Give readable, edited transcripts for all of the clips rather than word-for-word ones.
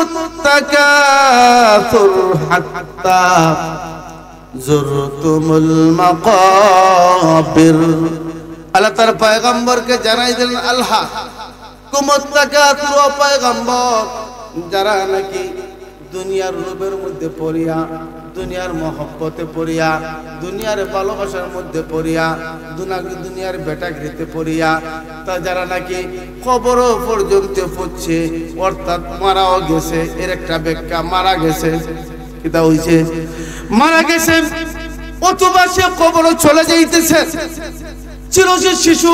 التكاثر حتى زرتم المقابر আল্লাহ তার পয়গম্বরকে জানাই দিলেন আল্লাহ কুমুত্তাকাতুর ও পয়গম্বর যারা নাকি দুনিয়ার লোভের মধ্যে পড়িয়া দুনিয়ার মহব্বতে পড়িয়া দুনিয়ার ভালোবাসার মধ্যে পড়িয়া দুনিয়ার বেটাগিরিতে পড়িয়া তা যারা নাকি কবর পর্যন্ত পড়ছে অর্থাৎ মারাও গেছে এর একটা ব্যাখ্যা মারা গেছে কিতা হইছে মারা গেছে অথবা সে কবর চলে যাইতেছে ছিল সে শিশু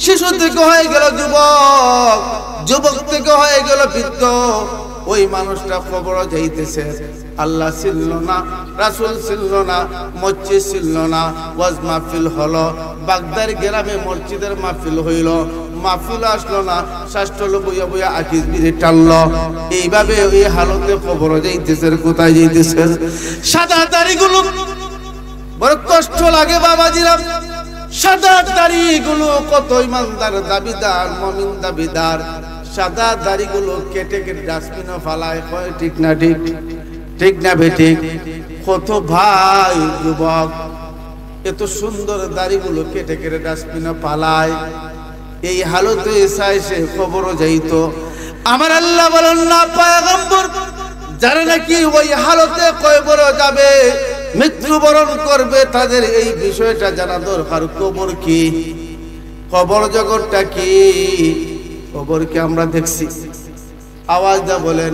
শিশু থেকে হয়ে গেল যুবক যুবক থেকে হয়ে গেল বৃদ্ধ ওই মানুষটা কবর যাইতেছে আল্লাহ ছিল না রাসূল ছিল না মসজিদ ছিল না ওয়াজ মাহফিল হলো বাগদার গ্রামে মসজিদের মাহফিল হইল মাহফিল আসলো না শাস্ত্র বইয়া বইয়া আকিস বিরে টানলো এইভাবে ওই হালতে কবর যাইতেছে কোথায় যাইতেছে সাদা দাড়িগুলো বড় কষ্ট লাগে বাবাজিরা সাদা দাড়িগুলো কত ইমানদার দাবিদার মুমিন দাবিদার সাদা দাড়িগুলো কেটে কেটে ডাস্টবিনে ফালায় হয় ঠিক না ঠিক ঠিক না বেঠিক কত ভাই যুবক এত সুন্দর দাড়িগুলো কেটে কেটে ডাস্টবিনে ফালায় এই হালতে এসে কবরও যাইতো আমার আল্লাহ বলেন না পয়গম্বর যারা নাকি ওই হালতে কবর যাবে মৃত্যুবরণ করবে তাদের এই বিষয়টা জানা দরকার কবর কি কবর জগৎটা কি কবরকে আমরা দেখছি আওয়াজ দা বলেন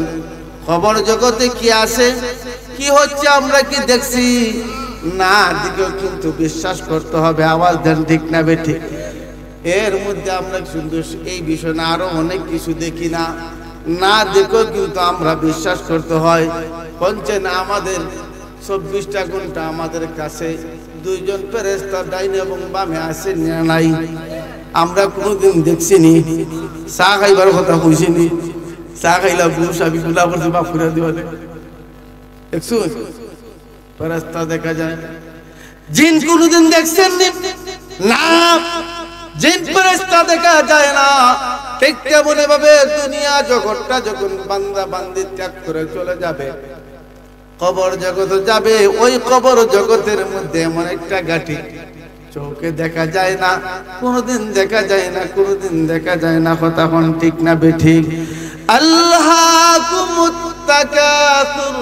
কবর জগতে কি আছে কি হচ্ছে আমরা কি দেখছি না দিকেও কিন্তু বিশ্বাস করতে হবে আওয়াজ দেন ঠিক না বেঠিক এর মধ্যে আমরা সুন্দর এই বিষয় না আরো অনেক কিছু দেখি না না দেখো কিন্তু আমরা বিশ্বাস করতে হয় পঞ্চে না আমাদের 24টা ঘন্টা আমাদের কাছে দুইজন ফেরেশতা ডাইনে এবং বামে আছে না নাই আমরা কোনোদিন দেখছিনি চা খাইবার কথা কইছিনি চা খাইলা বুসাবি গুলা করতে বা ফুরা দিবালে দেখছো ফেরেশতা দেখা যায় জিন কোনোদিন দেখছেন না জিন ফেরেশতা দেখা যায় না ঠিক তেমন ভাবে দুনিয়া জগৎটা যখন বান্দা বান্দি ত্যাগ করে চলে যাবে কবর জগৎ যাবে ওই কবর জগতের মধ্যে এমন একটা গাটি চোখে দেখা যায় না কোনোদিন দেখা যায় না কোনোদিন দেখা যায় না কথা কোন ঠিক না বেঠিক আল্লাহুকুমুত তাকাসুর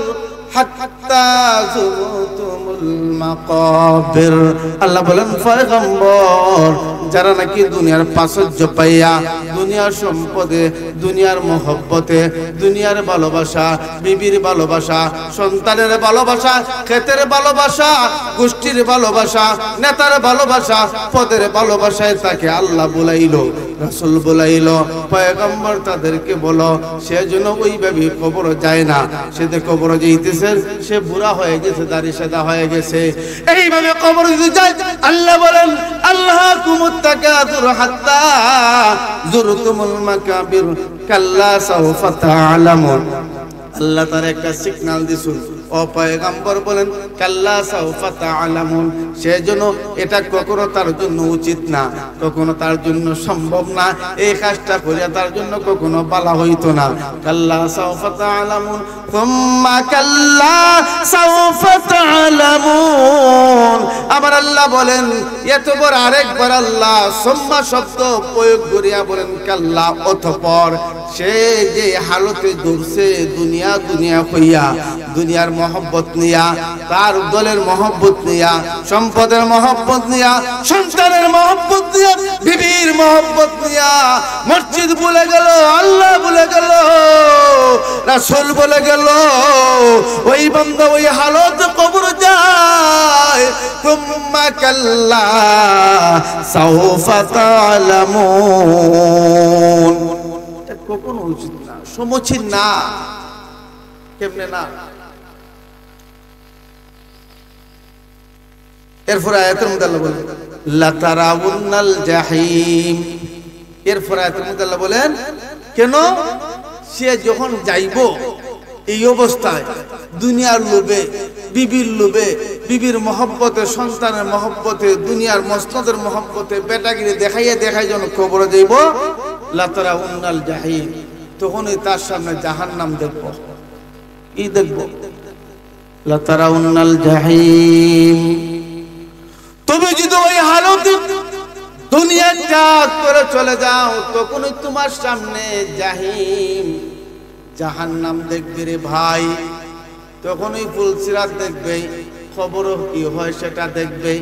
হাত্তা যুরতুমুল মাকাবির আল্লাহ বলেন পয়গম্বর যারা নাকি দুনিয়ার প্রাচুর্য পাইয়া দুনিয়ার সম্পদে দুনিয়ার মহব্বতে দুনিয়ার ভালোবাসা বিবির ভালোবাসা সন্তানের ভালোবাসা ক্ষেতের ভালোবাসা গোষ্ঠীর ভালোবাসা নেতার ভালোবাসা পদের ভালোবাসায় তাকে আল্লাহ বুলাইলো রাসূল বুলাইলো পয়গম্বর তাদেরকে বলো সেজন্য ওইভাবে কবর যায় না সে কবর যাইতেছে সে বুড়া হয়ে গেছে দাড়ি সাদা হয়ে গেছে এইভাবে কবর যদি যায় আল্লাহ বলেন আল্লাহুকুমুত তাকাসুর হাত্তা যুরতুমুল মাকাবির কাল্লা সাওফা তাআলামুন আল্লাহ তার একটা সিগন্যাল দিছুন ও পয়গম্বর বলেন কাল্লা সাওফা তাআলামুন সেজন্য এটা কখনো তার জন্য উচিত না কখনো তার জন্য সম্ভব না এই কাজটা করিয়া তার জন্য কখনো বলা হইতো না কাল্লা সাওফা তাআলামুন সুম্মা কাল্লা সাওফা তাআলামুন আমার আল্লাহ বলেন এতবার আরেকবার আল্লাহ সুম্মা শব্দ প্রয়োগ করিয়া বলেন কাল্লা অতঃপর সে যে হালতে দৌড়ছে দুনিয়া দুনিয়া কইয়া দুনিয়ার মহব্বত নিয়া তার দলের মহব্বত নিয়া সম্পদের মহব্বত নিয়া সন্তানের মহব্বত নিয়া বিবির মহব্বত নিয়া মসজিদ ভুলে গেল আল্লাহ ভুলে গেল রাসূল ভুলে গেল ওই বান্দা ওই হালত কবর যায় তুম্মা কাল্লা সাওফা তাআলামুন কখনো উচিত না সমীচীন না কেমনে না এরপর আয়াতের মধ্যে আল্লাহ বলেন লা তারাউন্নাল জাহিম এরপর আয়াতের মধ্যে আল্লাহ বলেন কেন সে যখন যাইবো এই অবস্থায় দুনিয়ার লোভে বিবির লোভে বিবির মহব্বতে সন্তানের মহব্বতে দুনিয়ার মসনদের মহব্বতে বেটাগিরি দেখাইয়া দেখাই যখন কবরে যাইব লা তারাউন্নাল জাহিম তখনই তার সামনে জাহান্নাম দেখব। কি দেখব? লাতারাউন্নাল জাহিম। তুমি যদি ওই হালতে দুনিয়া ত্যাগ করে চলে যাও, তখনই তোমার সামনে জাহিম, জাহান্নাম দেখবে রে ভাই। তখনই ফুলসিরাত দেখবে, খবর কি হয় সেটা দেখবে।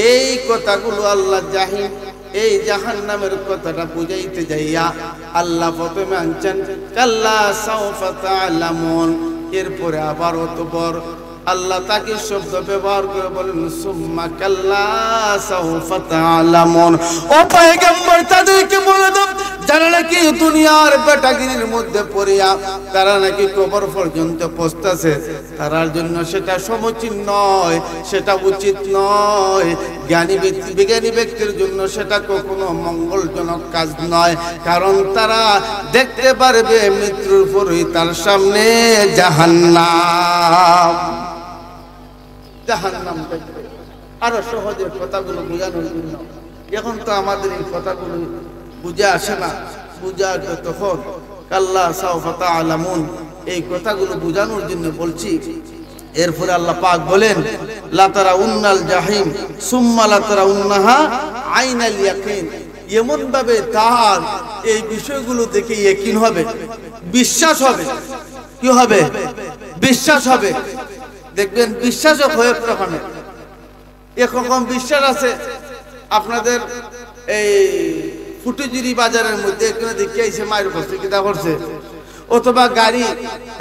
এই কথাগুলো আল্লাহ জাহিম, এই জাহান্নামের কথাটা বুঝাইতে যাইয়া আল্লাহ প্রথমে আনছেন কাল্লা সাউফা তা'লামুন। এরপরে আবার অতঃপর আল্লাহ তাকে শব্দ ব্যবহার করে বলেন সুম্মা কাল্লা সাউফা তা'লামুন। ও পয়গম্বর, তাদেরকে বলে দাও যারা নাকি দুনিয়ার বেটাগিরির মধ্যে পড়িয়া তারা নাকি কবর পর্যন্ত পৌঁছতেছে, তার জন্য সেটা সমীচীন নয়, সেটা উচিত নয়। বিজ্ঞানী ব্যক্তির জন্য সেটা কখনো মঙ্গলজনক কাজ নয়, কারণ তারা দেখতে পারবে মৃত্যুর পরই তার সামনে জাহান্নাম। জাহান্নাম দেখবে। আরো সহজে কথাগুলো বোঝানোর জন্য, এখন তো আমাদের এই কথাগুলো বুঝে আসে না, বুঝে আসবে তখন। কাল্লা সাউফা তা'লামুন, এই কথাগুলো বোঝানোর জন্য বলছি। এরপরে আল্লাহ পাক বলেন লাতারাউন্নাল জাহিম সুম্মা লাতারাউন্নাহা আইনাল ইয়াকিন। এমন ভাবে তার এই বিষয়গুলো দেখে ইয়াকিন হবে, বিশ্বাস হবে। কি হবে? বিশ্বাস হবে। দেখবেন বিশ্বাসও হয়ে রকম একরকম বিশ্বাস আছে। আপনাদের এই ফুটুজিরি বাজারের মধ্যে এখানে দেখে আইসে মায়ের করছে, কিতা করছে, অথবা গাড়ি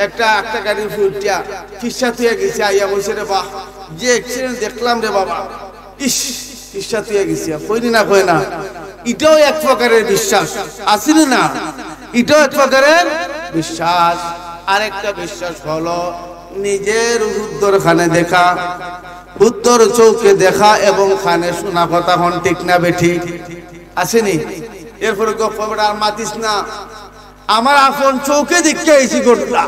একটা গাড়ির ফুটিয়া ফিসা তুই গেছে, আইয়া বলছে রে বাহ যে অ্যাক্সিডেন্ট দেখলাম রে বাবা, ইস ফিসা তুই গেছি, কইনি না কয় না। এটাও এক প্রকারের বিশ্বাস, আসেনি না? এটাও এক প্রকারের বিশ্বাস। আরেকটা বিশ্বাস হলো নিজের উত্তর খানে দেখা, উত্তর চৌকে দেখা এবং খানে শোনা কথা হন, ঠিক না বেঠি? আসেনি? এরপরে গপ্প আর মাতিস না, আমার আপন চৌকে দেখতে আইছি গোটলা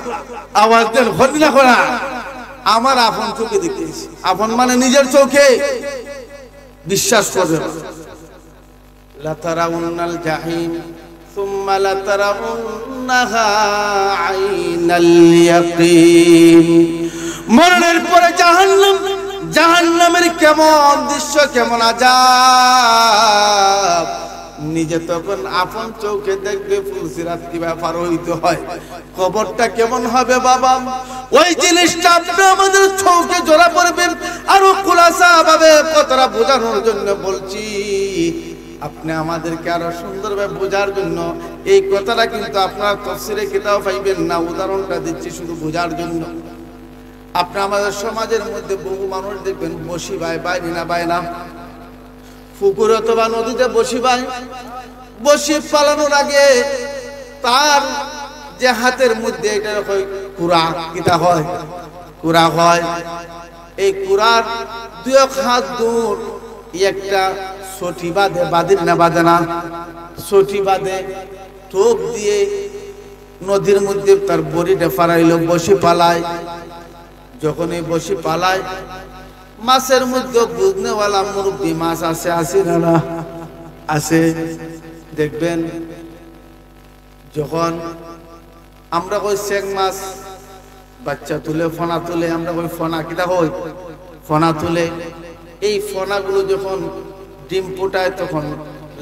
আওয়াজ দেন, হতি না করা আমার আপন চৌকে দেখতে আইছি। আপন মানে নিজের চৌকে বিশ্বাস করবে। লাতারাউন্নাল জাহিম সুম্মা লাতারাউন্নাহা আইনাল ইয়াকিন। মরণের পরে জাহান্নাম, জাহান্নামের কেমন দৃশ্য, কেমন আযাব নিজে তখন আপন চোখে দেখবে। ফুলসিরাত কিভাবে পার হইতে হয়, কবরটা কেমন হবে বাবা, ওই জিনিসটা আপনি আমাদের চোখে ধরা পড়বে। আরো খুলাসা ভাবে কথাটা বোঝানোর জন্য বলছি, আপনি আমাদেরকে আরো সুন্দরভাবে বোঝার জন্য। এই কথাটা কিন্তু আপনার তাফসীরে কিতাব পাইবেন না, উদাহরণটা দিচ্ছি শুধু বোঝার জন্য। আপনি আমাদের সমাজের মধ্যে বহু মানুষ দেখবেন বসি ভাই, বাইরে না বাই না, পুকুর অথবা নদীতে বসি ভাই। বসি পালানোর আগে তার যে হাতের মধ্যে এটা হয় কুড়া, কিটা হয় কুড়া হয়, এই কুড়ার দুই হাত দূর একটা সঠি বাঁধে, বাঁধির না বাঁধে না, সঠি বাঁধে টোপ দিয়ে নদীর মধ্যে তার বড়িটা ফারাইলো, বসি পালায়। যখন এই বসি পালায়, মাছের মধ্যে বুঝনেওয়ালা মুরব্বী মাছ আছে, আসে না আছে। দেখবেন যখন আমরা কই চেং মাছ বাচ্চা তুলে, ফনা তুলে, আমরা কই ফনা, কিটা কই ফনা তুলে। এই ফনাগুলো যখন ডিম ফুটায় তখন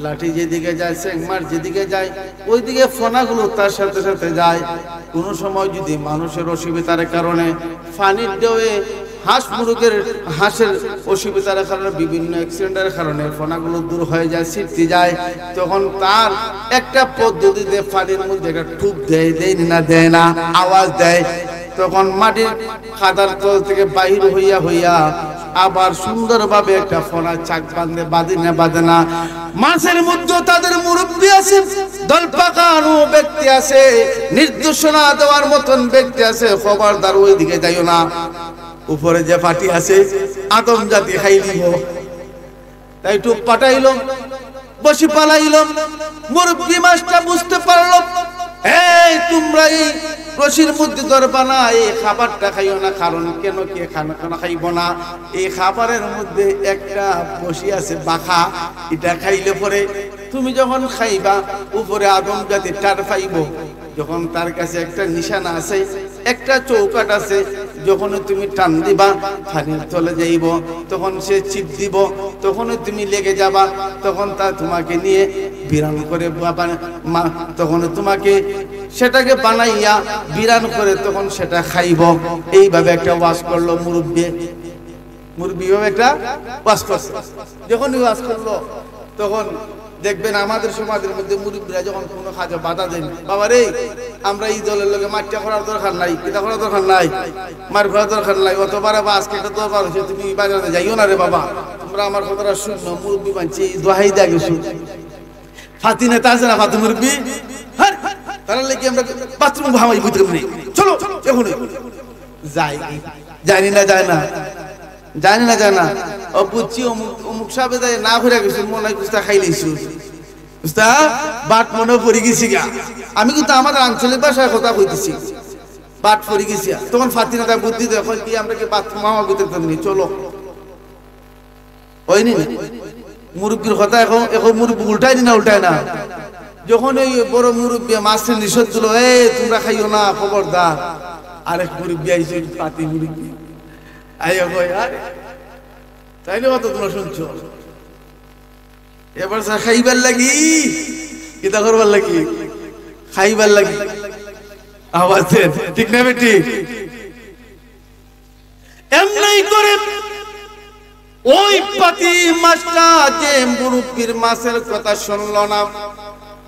লাঠি যেদিকে যায়, চেং মাছ যেদিকে যায় ওইদিকে ফনাগুলো তার সাথে সাথে যায়। কোনো সময় যদি মানুষের অসুবিধার কারণে পানির ঢেউয়ে হাঁসের অসুবিধার কারণে, বিভিন্ন অ্যাক্সিডেন্টের কারণে ফনাগুলো দূর হয়ে যায়, ছিটতে যায়, তখন তার একটা পদ্ধতিতে পানির মধ্যে একটা ঠুপ দেয়, দেয় না দেয় না, আওয়াজ দেয়। তখন মাটির খাদার তল থেকে বাহির হইয়া হইয়া আবার সুন্দরভাবে একটা ফোনা চাক বাঁধে, বাঁধে না বাঁধে না। মাছের মধ্যে তাদের মুরব্বী আছে, দল পাকানো ব্যক্তি আছে, নির্দেশনা দেওয়ার মতন ব্যক্তি আছে, খবরদার ওই দিকে যাইও না, উপরে যে পাটি আছে আদম জাতি খাই দিব। তাই টুপ পাঠাইল, বসি পালাইল। মুরব্বী মাছটা বুঝতে পারলো, এই তোমরা এই রশির মধ্যে ধরবা না, এই খাবারটা খাইও না। কারণ কেন কে খানা খাইব না? এই খাবারের মধ্যে একটা বসি আছে বাখা, এটা খাইলে পরে তুমি যখন খাইবা উপরে আদম জাতি টার পাইব, যখন তার কাছে একটা নিশানা আছে, একটা চৌকাট আছে, যখন তুমি টান দিবা পানির তলে যাইব, তখন সে চিপ দিব, তখন তুমি লেগে যাবা, তখন তা তোমাকে নিয়ে বিরান করে তখন তোমাকে সেটাকে বানাইয়া বিরান করে তখন সেটা খাইব। এইভাবে একটা ওয়াজ করলো মুরব্বী একটা ওয়াজ করছে। যখন ওয়াজ করলো তখন দেখবেন আমাদের সমাজের মধ্যে মুরব্বীরা যখন কোনো কাজে বাধা দেন, বাবা রে আমরা এই দলের লোকে মারটা করার দরকার নাই, এটা করার দরকার নাই, মার করার দরকার নাই, অতবার আজকে একটা দরকার হচ্ছে, তুমি বাজারে যাইও না রে বাবা, তোমরা আমার কথাটা শুনো। মুরব্বী মানছি দোহাই দেয়া গেছো, ফাতি নেতা আছে না, ফাতি মুরব্বী, তারা লেগে আমরা বাথরুম ভামাই বুঝতে পারি, চলো এখন যাই, জানি না যায় না, জানি না যায় না, ও বুঝছি অমুক সাহেব না ঘুরে গেছি, মনে হয় কুস্তা খাইলেছি, কুস্তা বাট মনে পড়ে গেছি গা। আমি কিন্তু আমাদের আঞ্চলিক ভাষায় কথা কইতেছি, বাট পড়ে গেছি। তখন ফাতি নেতা বুদ্ধি দেখো কি আমরা কি বাথরুম ভামা বুঝতে পারি, চলো হয়নি মুরব্বীর কথা। এখন মুরব্বী উল্টায় না, উল্টায় না। যখন এই বড় মুরব্বী মাছের নিষেধ দিল, তোমরা খাইও না, খবরদার। আরেক মুরব্বী আইসে, পাতি মুরব্বী আইয়া কই, আরে তাইলে কত তোমরা শুনছো, এবার খাইবার লাগি, কিতা করবার লাগি, খাইবার লাগি আওয়াজ, ঠিক না বেটি? এমনি করে ওই পাতি মাছটা যে মুরব্বীর মাছের কথা শুনলো না,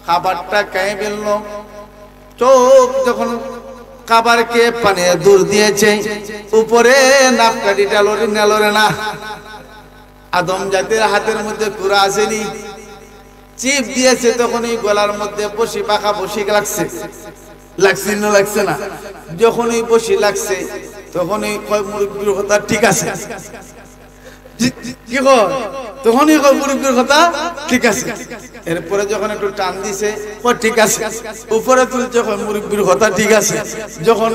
খাবারটা খেয়ে ফেলল। চোখ যখন খাবারকে পানে দূর দিয়েছে, উপরে নাপকাঠি নেলরে না, আদম জাতির হাতের মধ্যে কুড়া আসেনি, চিপ দিয়েছে, তখন এই গলার মধ্যে বসি পাখা বসি লাগছে, লাগছে না? যখন এই বসি লাগছে তখন এই মুরব্বীর কথা ঠিক আছে, কি কয় তখনই মুরব্বীর কথা ঠিক আছে। এরপরে যখন একটু টান দিছে, ঠিক আছে, উপরে তুলছে, মুরব্বীর কথা ঠিক আছে। যখন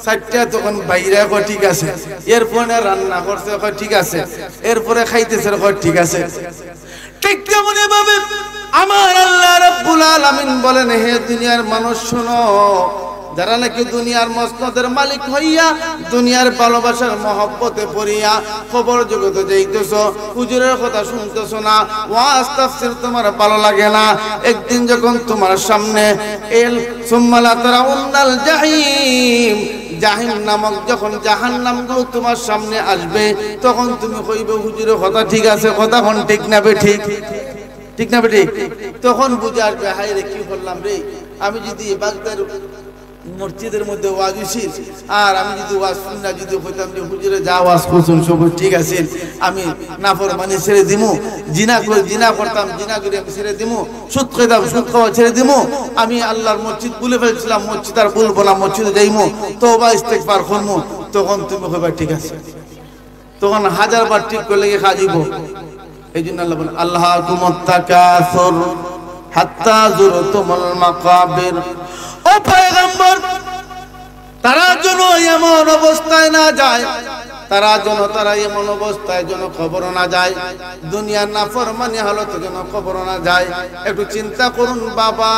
চারটা তখন বাইরে ঠিক আছে। এরপরে রান্না করছে, ঠিক আছে। এরপরে খাইতেছে, ঠিক আছে। ঠিক তেমন এভাবে আমার আল্লাহ রাব্বুল আলামিন বলেন, হে দুনিয়ার মানুষ শোনো, যারা নাকি দুনিয়ার মসনদের মালিক হইয়া দুনিয়ার ভালোবাসার মহব্বতে পড়িয়া খবর জগতে যাইতেছ, হুজুরের কথা শুনতেছ না, ওয়াজ তাফসীর তোমার ভালো লাগে না, একদিন যখন তোমার সামনে এল সুম্মালা তারাউন্নাল জাহিম, জাহিম নামক যখন জাহান্নামগুলো তোমার সামনে আসবে, তখন তুমি কইবে হুজুরের কথা ঠিক আছে, কথা কোন ঠিক না বে ঠিক, ঠিক না বে ঠিক? তখন বুঝে আসবে, হাই রে কি করলাম রে, আমি যদি বাগদার মসজিদের মধ্যে ওয়াজ হইছি, আর আমি যদি ওয়াজ শুননা যদি কইতাম যে হুজুরে যা ওয়াজ করছেন সব ঠিক আছে, আমি নাফরমানি ছেড়ে দিমু, জিনা করতাম জিনা করে আমি ছেড়ে দিমু, সুদ খাইতাম সুদ খাওয়া ছেড়ে দিমু, আমি আল্লাহর মসজিদ ভুলে ফেলছিলাম, মসজিদ আর বলবো না, মসজিদে যাইমু, তওবা ইস্তেগফার করমু, তখন তুমি কইবা ঠিক আছে। তখন হাজারবার ঠিক করলে কি খাজিব। এই জন্য আল্লাহ বলেন, আল্লাহুকুমুত তাকাসুর হাত্তা যুরতুমুল মাকাবির। ও পয়গম্বর, তারা যেন এমন অবস্থায় না যায়, তারা এমন অবস্থায় যেন খবর না যায়, দুনিয়ার নাফরমানি হালতে যেন খবর না যায়। একটু চিন্তা করুন বাবা,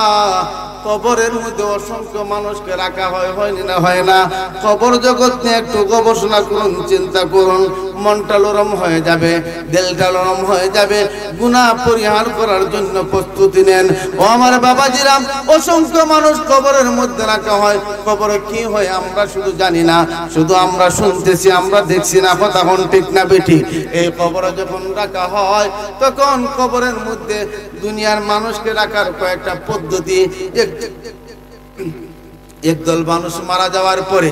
কবরের মধ্যে অসংখ্য মানুষকে রাখা হয়নি না হয় না? কবর জগৎ নিয়ে একটু গবেষণা করুন, চিন্তা করুন, মনটা নরম হয়ে যাবে, দিলটা নরম হয়ে যাবে, গুনাহ পরিহার করার জন্য প্রস্তুতি নেন। ও আমার বাবাজিরা, অসংখ্য মানুষ কবরের মধ্যে রাখা হয়, কবরে কি হয় আমরা শুধু জানি না, শুধু আমরা শুনতেছি, আমরা দেখছি না, কথা কোন ঠিক না বেঠি? এই কবরে যখন রাখা হয়, তখন কবরের মধ্যে দুনিয়ার মানুষকে রাখার কয়েকটা পদ্ধতি। একদল মানুষ মারা যাওয়ার পরে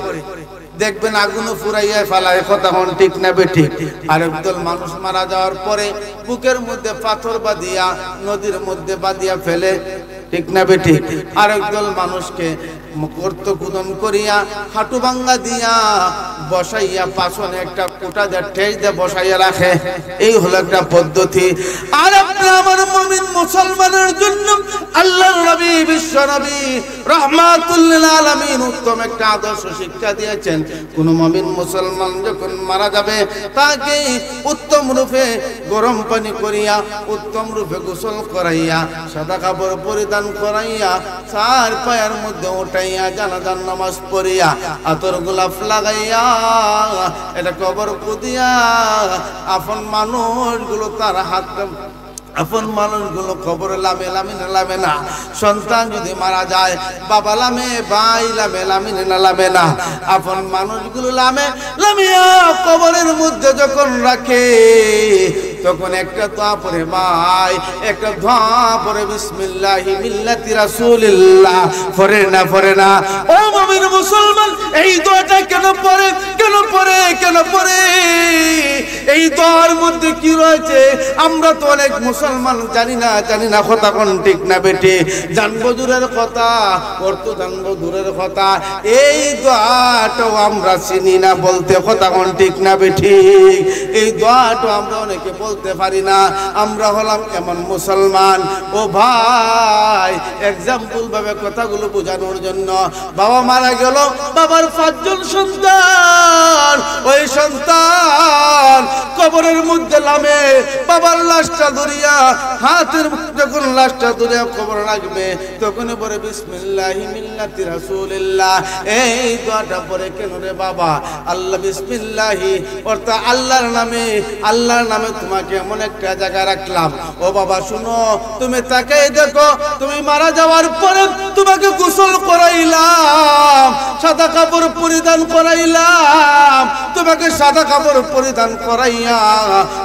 দেখবেন আগুন ফুরাইয়া ফেলায়, কথা কোন ঠিক না বেঠি? আর একদল মানুষ মারা যাওয়ার পরে বুকের মধ্যে পাথর বাঁধিয়া নদীর মধ্যে বাঁধিয়া ফেলে, ঠিক না বেঠি? আর একদল মানুষকে কর্ত কুদন করিয়া হাঁটু ভাঙ্গা দিয়া বসাইয়া পাছনে একটা কোটা দিয়ে ঠেস দিয়ে বসাইয়া রাখে। এই হলো একটা পদ্ধতি। আর আপনি আমার মুমিন মুসলমানের জন্য আল্লাহর নবী, বিশ্ব নবী রাহমাতুল লিল আলামিন উত্তম একটা আদর্শ শিক্ষা দিয়েছেন। কোন মুমিন মুসলমান যখন মারা যাবে, তাকে উত্তম রূপে গরম পানি করিয়া, উত্তম রূপে গোসল করাইয়া, সাদা কাপড় পরিধান করাইয়া, চার পায়ের মধ্যে উঠাই উঠাইয়া জানাজার নামাজ পড়িয়া আতর গোলাপ লাগাইয়া এটা কবর কুদিয়া আপন মানুষগুলো তার হাত আপন মানুষগুলো খবর লামে লামে না সন্তান যদি মারা যায় বাবা লামে ভাই লামে লামে না আপন মানুষগুলো লামিয়া কবরের মধ্যে যখন রাখে তখন একটা দোয়া পড়ে ভাই একটা দোয়া পড়ে বিসমিল্লাহি মিল্লাতি রাসূলিল্লাহ পড়ে না ও মুমিন মুসলমান এই দোয়াটা কেন পড়ে এই দোয়ার মধ্যে কি রয়েছে আমরা তো অনেক মুসলমান জানি না কথা কোন ঠিক না বেটে জানবো দূরের কথা অর্থ জানবো দূরের কথা এই দোয়াটাও আমরা চিনি না বলতে কথা কোন ঠিক না বেটে এই দোয়াটা আমরা অনেকে বলতে পারি না আমরা হলাম এমন মুসলমান ও ভাই এক্সাম্পল ভাবে কথাগুলো বোঝানোর জন্য বাবা মারা গেল বাবার 5 জন সন্তান ওই সন্তান কবরের মধ্যে নামে বাবার লাশটা ধরিয়া হাতের যখন লাশটা ধরিয়া কবর রাখবে তখন পরে বিসমিল্লাহি মিল্লাতি রাসূলিল্লাহ এই দোয়াটা পরে কেন রে বাবা আল্লাহ বিসমিল্লাহি অর্থাৎ আল্লাহর নামে তোমাকে এমন একটা জায়গায় রাখলাম ও বাবা শুনো তুমি তাকাই দেখো তুমি মারা যাওয়ার পরে তোমাকে গোসল করাইলাম সাদা কাপড় পরিধান করাইলাম তোমাকে সাদা কাপড় পরিধান করাইয়া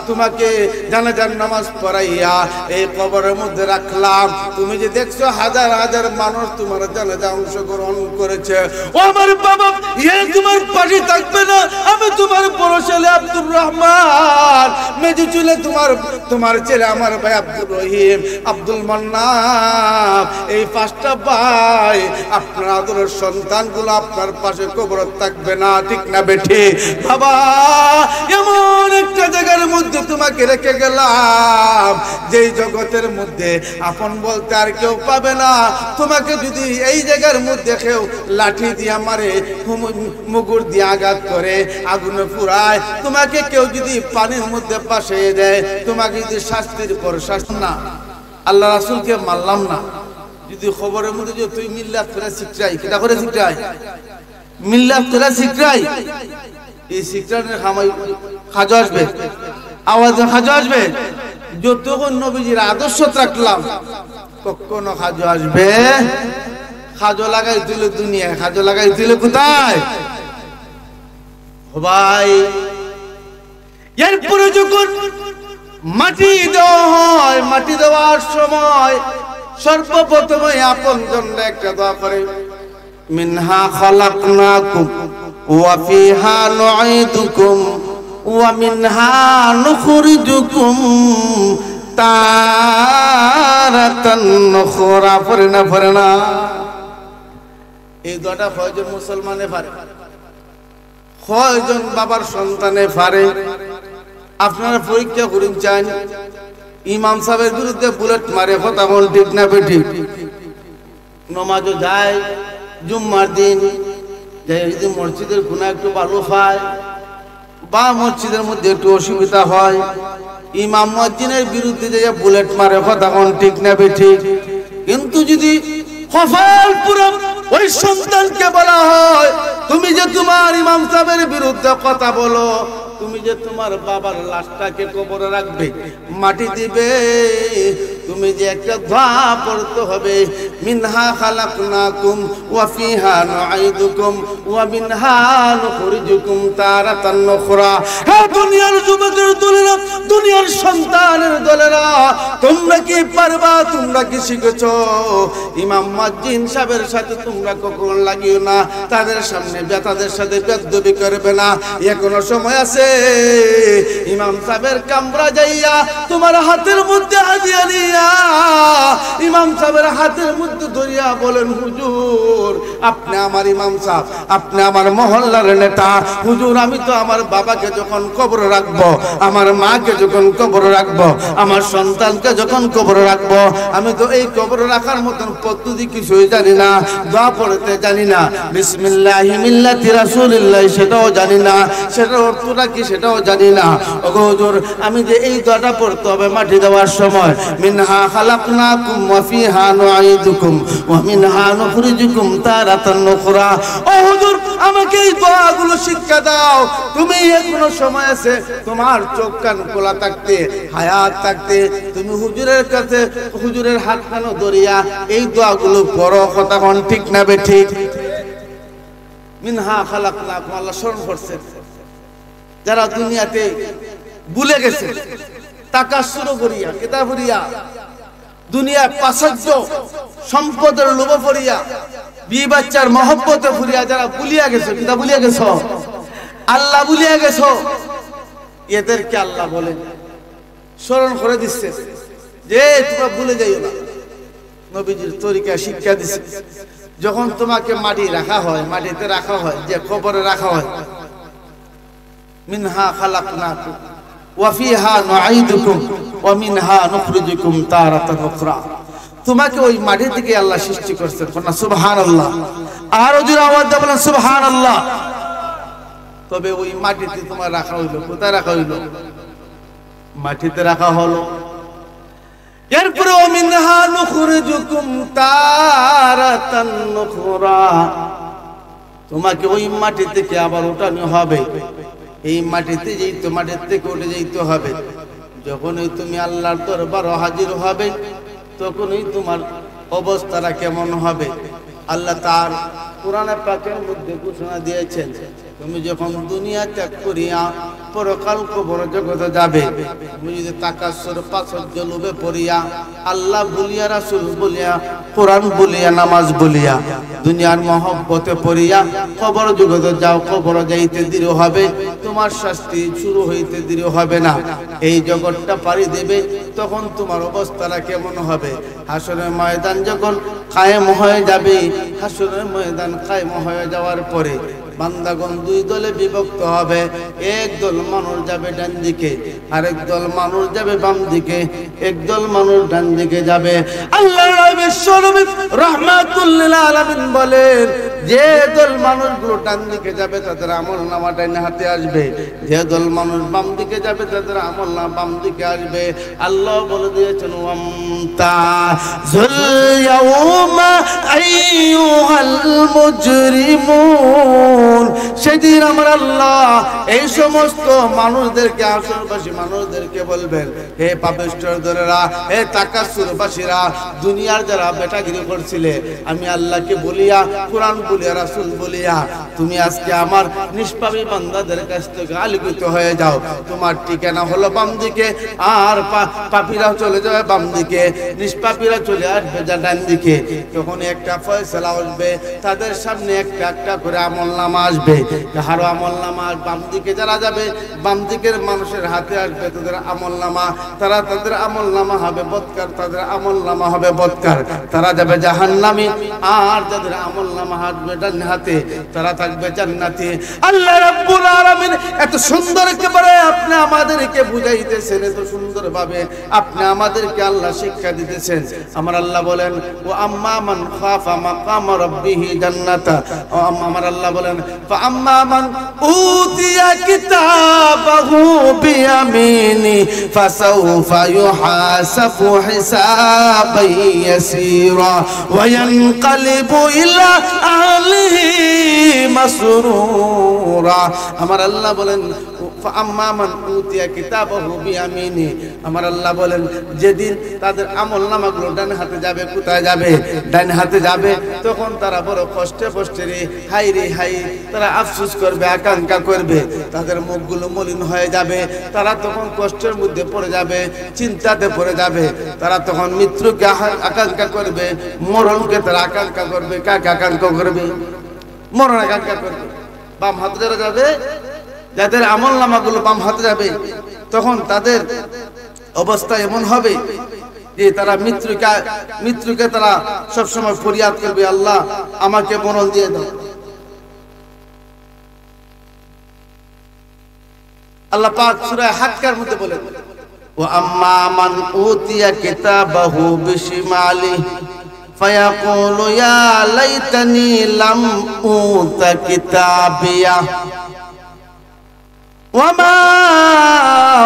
তোমাকে জানাজার নামাজ পড়াইয়া এই কবরের মধ্যে রাখলাম তুমি যে দেখছো হাজার হাজার মানুষ তোমার জানাজা অংশগ্রহণ করেছে ও আমার বাবা তোমার পাশে থাকবে না আমি তোমার বড় ছেলে আব্দুর রহমান মেজু ছেলে তোমার ছেলে আমার ভাই আব্দুর রহিম আব্দুল মান্নান এই 5টা ভাই আপনার আদরের সন্তানগুলো আপনার পাশে কবর থাকবে না ঠিক না বেঠি বাবা এমন একটা জায়গার মধ্যে তোমাকে রেখে গেলাম যেই জগতের মধ্যে আপন বলতে আর কেউ পাবে না তোমাকে যদি এই জায়গার মধ্যে কেউ লাঠি দিয়া মারে মুগুর দিয়ে আঘাত করে আগুনে পুরায় তোমাকে কেউ যদি পানির মধ্যে পাশে দেয় তোমাকে যদি শাস্তির পর শাস্তি না আল্লাহ রাসূলকে মানলাম না যদি খবরের মধ্যে যে তুই মিল্লাত করে শিখরাই কিটা করে শিখরাই মিল্লাত করে শিখরাই এই শিখরানের খাজা আসবে আওয়াজে খাজা আসবে যতক্ষণ নবীজির আদর্শ রাখলাম কখনো খাজা আসবে খাজা লাগাই দিল দুনিয়ায় খাজা লাগাই দিল কোথায় ভাই এরপরে যখন মাটি দেওয়া হয় মাটি দেওয়ার সময় সর্বপ্রথমে আপন জন্য একটা দোয়া করে মিনহা খালাকনাকুম ওয়া ফিহা নুঈদুকুম ওয়া মিনহা নুখরিজুকুম তারাতান নুখরা ফরনা এই দোয়াটা কয়জন মুসলমানে পারে কয়জন বাবার সন্তানে পারে আপনারা পরীক্ষা করুন চান ইমাম সাহেবের বিরুদ্ধে বুলেট মারে কথা বল ঠিক না বেঠিক নমাজও যায় জুম্মার দিন যদি মসজিদের গুণা একটু ভালো পায় বা মসজিদের মধ্যে একটু অসুবিধা হয় ইমাম মুয়াজ্জিনের বিরুদ্ধে যে বুলেট মারে কথা বল ঠিক না বেঠিক কিন্তু যদি কপাল পুরো ওই সন্তানকে বলা হয় তুমি যে তোমার ইমাম সাহেবের বিরুদ্ধে কথা বলো তুমি যে তোমার বাবার লাশটাকে কবরে রাখবে মাটি দিবে তুমি যে একটা দোয়া পড়তে হবে মিনহা খালাকনাকুম ওয়া ফিহা নুঈদুকুম ওয়া মিনহা নুখরিজুকুম তারাতান নুখরা হে দুনিয়ার যুবকের দলেরা দুনিয়ার সন্তানের দলেরা তোমরা কি পারবা তোমরা কি শিখেছো ইমাম মুয়াজ্জিন সাহেবের সাথে তোমরা কখনো লাগিও না তাদের সামনে তাদের সাথে বেয়াদবি করবে না এখনো সময় আছে ইমাম সাহেবের কামরা যাইয়া তোমার হাতের মধ্যে হাদিয়া নিয়া ইমাম সাহেবের হাতের মধ্যে ধরিয়া বলেন হুজুর আপনি আমার ইমাম সাহেব আপনি আমার মহল্লার নেতা হুজুর আমি তো আমার বাবাকে যখন কবরে রাখবো আমার মাকে যখন কবরে রাখবো আমার সন্তানকে যখন কবরে রাখবো আমি তো এই কবরে রাখার মতন পদ্ধতি কিছুই জানি না দোয়া পড়তে জানি না বিসমিল্লাহি মিল্লাতি রাসূলিল্লাহ সেটাও জানি না সেটার অর্থটা কি সেটাও জানি না ওগো হুজুর আমি যে এই দোয়াটা পড়তে হবে মাটি দেওয়ার সময় মিনহা মিনহা খালাকনাকুম ওয়া ফিহা নুঈদুকুম ওয়া মিনহা নুখরিজুকুম তারাতান উখরা। ও হুজুর, আমাকে এই দোয়াগুলো শিক্ষা দাও। তুমি এখনো সময় আছে, তোমার চোখ কান খোলা থাকতে, হায়াত থাকতে তুমি হুজুরের কাছে, হুজুরের হাত কানো ধরিয়া এই দোয়াগুলো পড়ো। কথা কোন ঠিক না বেঠিক? মিনহা খালাকনাকুম, আল্লাহ স্মরণ করছে। যারা দুনিয়াতে ভুলে গেছে, তাকাসসুর করিয়া, কিতাব পড়িয়া, দুনিয়া প্রাসাদ্য সম্পদের লোভ পড়িয়া, বিয়ে বাচ্চার মহব্বতে ফুরিয়া যারা ভুলিয়া গেছো, কিতাব ভুলিয়া গেছো, আল্লাহ ভুলিয়া গেছো, এদেরকে আল্লাহ বলেন স্মরণ করে দিচ্ছে যে তোমরা ভুলে যাইও না। নবীজির তরিকা শিক্ষা দিচ্ছে, যখন তোমাকে মাটি রাখা হয়, মাটিতে রাখা হয়, যে কবরে রাখা হয়, মিনহা খালাকনাকুম ওয়া ফিহা নুঈদুকুম ওয়া মিনহা নুখরিজুকুম তারাতান উখরা। তোমাকে ওই মাটি থেকে আল্লাহ সৃষ্টি করছেন। সুবহানাল্লাহ। আরো জোরে আওয়াজ দিয়ে বলেন সুবহানাল্লাহ। তবে ওই মাটিতে তোমার রাখা হইলো, কোথায় রাখা হইলো? মাটিতে রাখা হলো। এরপরে ওয়া মিনহা নুখরিজুকুম তারাতান উখরা, তোমাকে ওই মাটি থেকে আবার ওঠানো হবে। এই মাটিতে যেতে, মাটির থেকে উঠে যেতে হবে। যখনই তুমি আল্লাহর দরবারে হাজির হবে, তখনই তোমার অবস্থাটা কেমন হবে? আল্লাহ তার কোরআন পাকের মধ্যে ঘোষণা দিয়েছেন, তুমি যখন দুনিয়া ত্যাগ করিয়া পরকাল কবর জগতে যাবে, তুমি যদি তাকাসসুর প্রাচুর্য লোভে পড়িয়া, আল্লাহ বলিয়া, রাসূল বলিয়া, কোরআন বলিয়া, নামাজ বলিয়া, দুনিয়ার মহব্বতে পড়িয়া কবর জগতে যাও, কবর যাইতে দেরি হবে, তোমার শাস্তি শুরু হইতে দেরি হবে না। এই জগৎটা পাড়ি দেবে, তখন তোমার অবস্থাটা কেমন হবে? হাসরের ময়দান যখন কায়েম হয়ে যাবে, হাসরের ময়দান কায়েম হয়ে যাওয়ার পরে বান্দাগণ দুই দলে বিভক্ত হবে। এক দল মানুষ যাবে ডান দিকে, আরেক দল মানুষ যাবে বাম দিকে। একদল মানুষ ডান দিকে যাবে। আল্লাহর নবী রাহমাতুল লিল আলামিন বলেন, যে দল মানুষগুলো ডান দিকে যাবে তাদের আমলনামা ডাইনে হাতে আসবে, যে দল মানুষ বাম দিকে যাবে তাদের আমলনামা বাম দিকে আসবে। আল্লাহ বলে দিয়েছেন, ওয়ামতাযুল ইয়াউমা আইয়ুহাল মুজরিমুন। সেদিন আমার আল্লাহ এই সমস্ত মানুষদেরকে, আসরবাসী মানুষদেরকে বলবেন, হে পাপিষ্ঠরা, হে তাকাসসুরবাসীরা, দুনিয়ার যারা বেটাগিরি করছিলে, আমি আল্লাহকে বলিয়া, কোরআন বলিয়া, রাসূল বলিয়া, তুমি আজকে আমার নিষ্পাপী বান্দাদের কাছ থেকে আলোকিত হয়ে যাও। তোমার ঠিকানা হলো বাম দিকে, আর পাপীরা চলে যাবে বাম দিকে, নিষ্পাপীরা চলে আসবে ডান দিকে। তখন একটা ফয়সালা আসবে, তাদের সামনে একটা একটা করে আমলনামা আসবে। কারো আমলনামা বাম দিকে যারা যাবে, বাম দিকের মানুষের হাতে আসবে তাদের আমলনামা, তারা তাদের আমলনামা হবে বদকার, তাদের আমলনামা হবে বদকার, তারা যাবে জাহান্নামী। আর যাদের আমলনামা আসবে ডান হাতে, তারা থাকবে জান্নাতি। আল্লাহ রাব্বুল আলামিন এত সুন্দর করে আপনি আমাদেরকে বুঝাইতেছেন, এত সুন্দর ভাবে আপনি আমাদেরকে আল্লাহ শিক্ষা দিতেছেন। আমার আল্লাহ বলেন, ও আম্মা মান খাফা মাকাম রাব্বিহি জান্নাতা। আমার আল্লাহ বলেন, ফা আম্মা মান উতিয়া কিতাবাহু বিয়ামিনি ফাসাউফা ইউহাসাবু হিসাবান ইয়াসীরা ওয়া ইয়ানকালিবু ইলা আহলিহি মাসরুরা। আমার আল্লাহ বলেন, আম্মা মান উতিয়া কিতাবাহু বিয়ামিনি। আমার আল্লাহ বলেন, যেদিন তাদের আমলনামাগুলো ডান হাতে যাবে, কোথায় যাবে? ডান হাতে যাবে। তখন তারা বড় কষ্টে কষ্টে রে, হাই রে হাই, তারা আফসোস করবে, আকাঙ্ক্ষা করবে, তাদের মুখগুলো মলিন হয়ে যাবে। তারা তখন কষ্টের মধ্যে পড়ে যাবে, চিন্তাতে পড়ে যাবে। তারা তখন মৃত্যুকে আকাঙ্ক্ষা করবে, মরণকে তারা আকাঙ্ক্ষা করবে। কাকে আকাঙ্ক্ষা করবে? মরণ আকাঙ্ক্ষা করবে। বাম হাতে যারা যাবে, যাদের আমলনামাগুলো বাম হাতে যাবে, তখন তাদের অবস্থা এমন হবে যে তারা মৃত্যুকে তারা সবসময় ফরিয়াদ করবে, আল্লাহ আমাকে মরণ দিয়ে দাও। আল্লাহ পাক সূরা হাক্কার মধ্যে বলেন, ওয়া আম্মা মান উতিয়া কিতাবাহু বিশিমালিহি ফায়াকুলু ইয়া লাইতানি লাম উতা কিতাবিয়া। ওয়ামা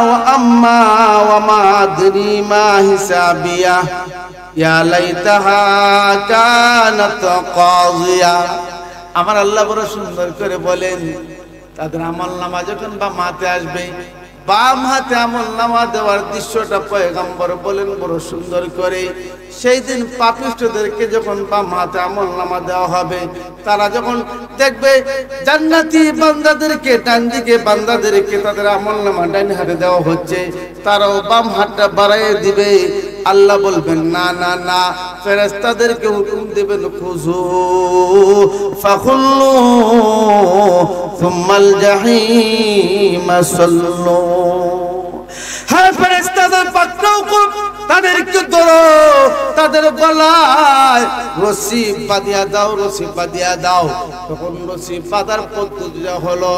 ওয়া আম্মা ওয়ামা আদরি মা হিসাবিয়া ইয়া লাইতাহা কানাত কাযিয়া। আমার আল্লাহ বড় সুন্দর করে বলেন, তাদের আমলনামা যখন বাম হাতে আসবে, বাম হাতে আমলনামা দেওয়ার দৃশ্যটা পয়গম্বর বলেন বড় সুন্দর করে। সেই দিন পাপিষ্ঠদেরকে যখন বাম হাতে আমলনামা দেওয়া হবে, তারা যখন দেখবে জান্নাতি বান্দাদেরকে ডান দিকে, বান্দাদেরকে তাদের আমলনামা ডান হাতে দেওয়া হচ্ছে, তারাও বাম হাতটা বাড়াইয়ে দিবে। আল্লাহ বলবেন না না না, ফেরেশতাদেরকে হুকুম দেবেন খুযু ফাখুল্লু সুম্মাল জাহিম সাল্লু। হ্যাঁ, ফেরেশতাদের পাকড়াও তাদেরকে ধরো, তাদের গলায় রশি বাঁধিয়া দাও, রশি বাঁধিয়া দাও। তখন রশি বাঁধার পদ্ধতি হলো,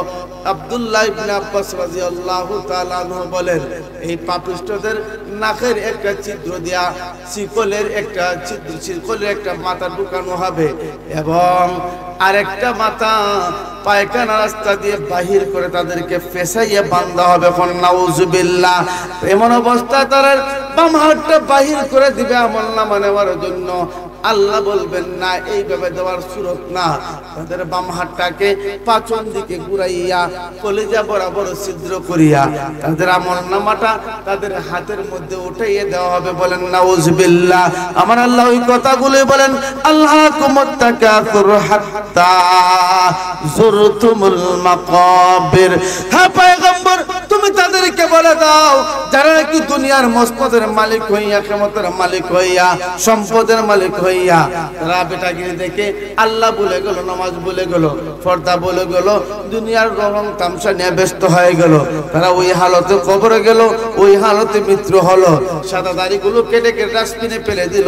আব্দুল্লাহ ইবনে আব্বাস রাদিয়াল্লাহু তাআলা আনহু বলেন, এই পাপিষ্ঠদের নাকের একটা ছিদ্র দিয়া শিকলের একটা ছিদ্র, শিকলের একটা মাথা ঢুকানো হবে এবং আরেকটা মাথা পায়খানা রাস্তা দিয়ে বাহির করে তাদেরকে ফেসাইয়ে বাঁধা হবে। নাউজুবিল্লাহ। এমন অবস্থা তারা বাম হাতটা বাহির করে দিবে আমলনামা নেওয়ার জন্য। আল্লাহ বলবেন না, এইভাবে দেওয়ার সুরত না। তাদের বাম হাতটাকে পাছন দিকে ঘুরাইয়া কলিজা বরাবর ছিদ্র করিয়া তাদের আমলনামাটা তাদের হাতের মধ্যে উঠাইয়ে দেওয়া হবে। বলেন নাউজুবিল্লাহ। আমার আল্লাহ ওই কথাগুলো বলেন, আল্লাহকুমুত তাকাসুর হাত্তা যুরতুমুল মাকাবির। হ্যাঁ পয়গম্বর, তুমি তাদেরকে বলে দাও, যারা কি দুনিয়ার মসনদের মালিক হইয়া, কিয়ামতের মালিক হইয়া, সম্পদের মালিক হইয়া, তারা বেটাগিরি দেখে আল্লাহ বলে গেল, নামাজ বলে গেল, পর্দা বলে গেল, দুনিয়ার রং তামসা নিয়ে ব্যস্ত হয়ে গেল, তারা ওই হালতে কবরে গেল, ওই হালতে মৃত্যু হলো। সাদা দাড়িগুলো কেটে কেটে ডাস্টবিনে ফেলে দিল।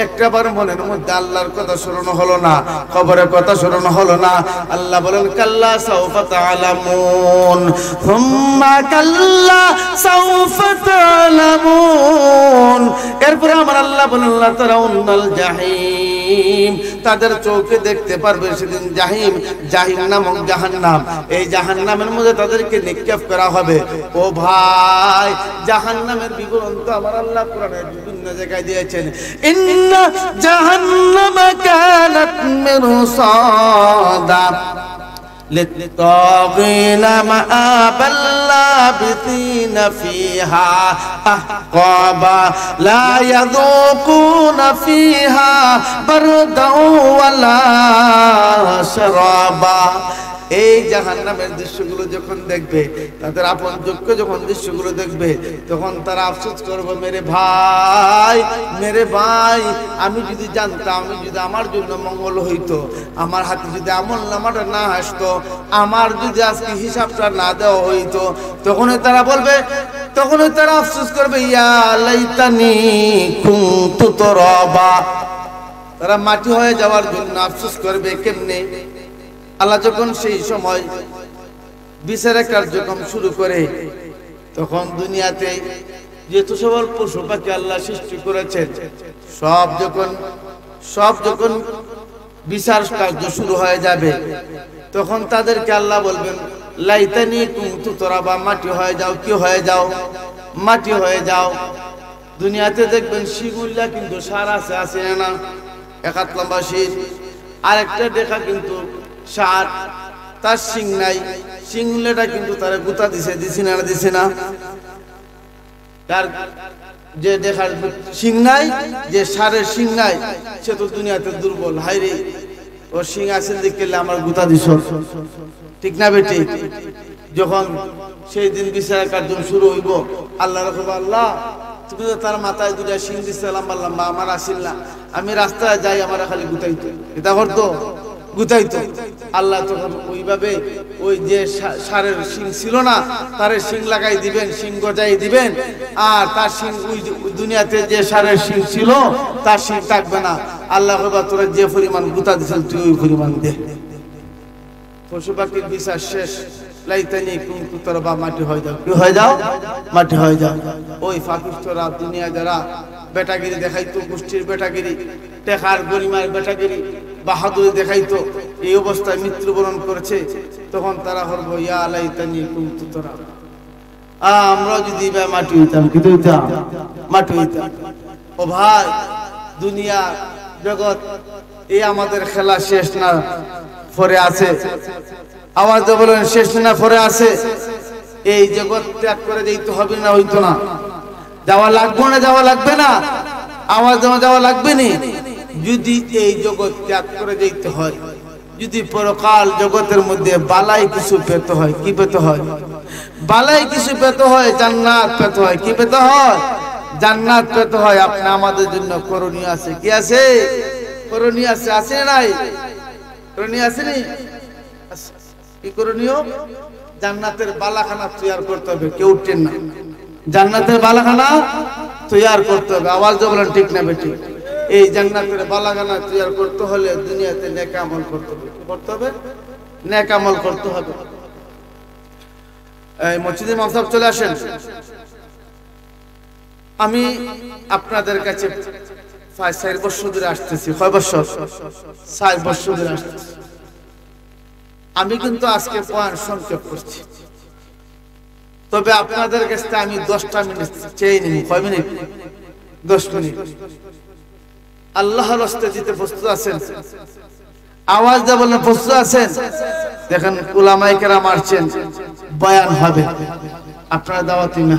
একটাবার মনের মধ্যে আল্লাহর কথা স্মরণ হলো না, কবরের কথা স্মরণ হলো না। আল্লাহ বলেন, কাল্লা সাউফা তা'লামুন সুম্মা কাল্লা সাউফা তা'লামুন। এরপরে আমার আল্লাহ বলেন, লা তারাউনাল জাহিম। তাদের চোখে দেখতে পারবে সেদিন জাহিম, জাহিম নামক জাহান্নাম। এই জাহান্নামের মধ্যে তাদেরকে নিক্ষেপ করা হবে। ও ভাই, জাহান্নামের বিবরণ তো আমার আল্লাহ কোরআনের বিভিন্ন জায়গায় দিয়েছেন। ইন্না জাহান্নামা কানাত মিরসাদা للطاغين مآبا لابثين فيها أحقابا لا يذوقون فيها بردا ولا شرابا। এই জাহান্নামের দৃশ্যগুলো যখন দেখবে, তাদের আপন যোগ্য যখন দৃশ্যগুলো দেখবে, তখন তারা আফসোস করবে, মেরে ভাই, মেরে ভাই, আমি যদি জানতাম, আমি যদি আমার জন্য মঙ্গল হইতো, আমার হাতে যদি আমলনামাটা না আসতো, আমার যদি আজকে হিসাবটা না দেওয়া হইতো, তখনই তারা বলবে, তখনই তারা আফসোস করবে, ইয়া লাইতানি কুনতু তুরাবা। তারা মাটি হয়ে যাওয়ার জন্য আফসোস করবে। কেমনে? আল্লাহ যখন সেই সময় বিচারের কার্যক্রম শুরু করে, তখন দুনিয়াতে যত সকল পশু পাখি আল্লাহ সৃষ্টি করেছেন, সব যখন বিচার কার্য শুরু হয়ে যাবে, তখন তাদেরকে আল্লাহ বলবেন, লাইতানি কুনতু তুরাবা, মাটি হয়ে যাও। কি হয়ে যাও? মাটি হয়ে যাও। দুনিয়াতে দেখবেন শিগুল্লা কিন্তু সার আছে, আছে না? একাত লম্বা শির, আরেকটা দেখা কিন্তু সার, তার শিং নাই, শিংলেটা কিন্তু তারা গুতা দিছে না? তার যে দেখার শিং নাই, যে সারের শিং নাই, সে তো দুনিয়াতে দুর্বল। হাইরে, ও শিং আছে দেখলে আমার গুতা দিছ, ঠিক না বেটি? যখন সেই দিন বিচার কার্য শুরু হইব, আল্লাহ রাখবো, আল্লাহ তুমি তো তার মাথায় দুটা শিং দিচ্ছে লম্বা লম্বা, আমার আসিল না, আমি রাস্তায় যাই, আমার খালি গুতাইতো, এটা করতো, গুতাইতো। আল্লাহ তখন ওইভাবে ওই যে সারের শিং ছিল না, তার শিং লাগাই দিবেন, শিং গজাই দিবেন, আর তার শিং ওই দুনিয়াতে যে সারের শিং ছিল তার শিং থাকবে না। আল্লাহ কইবা, তোরা যে পরিমাণ গুতা দিছিল তুই ওই পরিমাণ দে। পশু পাখির বিচার শেষ। লাইতানি কুনতু তুরাবা, মাটি হয়ে যাও। কি হয়ে যাও? মাটি হয়ে যাও। ওই ফাকিস্তরা দুনিয়া যারা বেটাগিরি দেখাইতো, গোষ্ঠীর বেটাগিরি, টেকার গরিমার বেটাগিরি, বাহাদুরি দেখাইতো, এই অবস্থায় মৃত্যুবরণ করেছে, তখন তারা বলবো ইয়া লাইতানি কুনতু তুরাব, আমরা যদি মাটি হইতাম, কি হইতাম? মাটি হইতাম। ও ভাই, দুনিয়া জগৎ এই আমাদের খেলা শেষ না, পরে আছে। আওয়াজ বলেন শেষ না, পরে আছে। এই জগৎ ত্যাগ করে যেতে হবে না, হইতো না, যাওয়া লাগবে না, যাওয়া লাগবে না, আওয়াজ যাওয়া লাগবে না। যদি এই জগৎ ত্যাগ করে যেতে হয়, যদি পরকাল জগতের মধ্যে বালাই কিছু পেতে হয়, কি পেতে হয়? বালাই কিছু পেতে হয়, জান্নাত পেতে হয়। কি পেতে হয়? জান্নাত পেতে হয়। আপনি আমাদের জন্য করণীয় আছে, কি আছে? করণীয় আছে, আছে নাই? করণীয় আছে নি? কি করণীয়? জান্নাতের বালাখানা তৈরি করতে হবে। কেউ উঠছেন না। জান্নাতের বালাখানা তৈরি করতে হবে। আওয়াজ বলেন ঠিক না বেঠিক? এই জান্নাতের বালাখানা তৈরি করতে হলে দুনিয়াতে নেক আমল করতে হবে। কি করতে হবে? নেক আমল করতে হবে। এই মসজিদে মাসাব চলে আসেন। আমি আপনাদের কাছে 4 বছর ধরে আসতেছি। কয় বছর? 4 বছর ধরে আসতেছি। আমি কিন্তু আজকে পয়েন্ট সংক্ষেপ করছি, তবে আপনাদের কাছে আমি 10টা মিনিট চেয়ে নিব। কয় মিনিট? 10 মিনিট। আল্লাহর রাস্তায় দিতে প্রস্তুত আছেন? আওয়াজ দিয়ে বলেন প্রস্তুত আছেন? দেখেন উলামায়ে কেরাম আসছেন, বয়ান হবে, আপনারা দাওয়াতি না।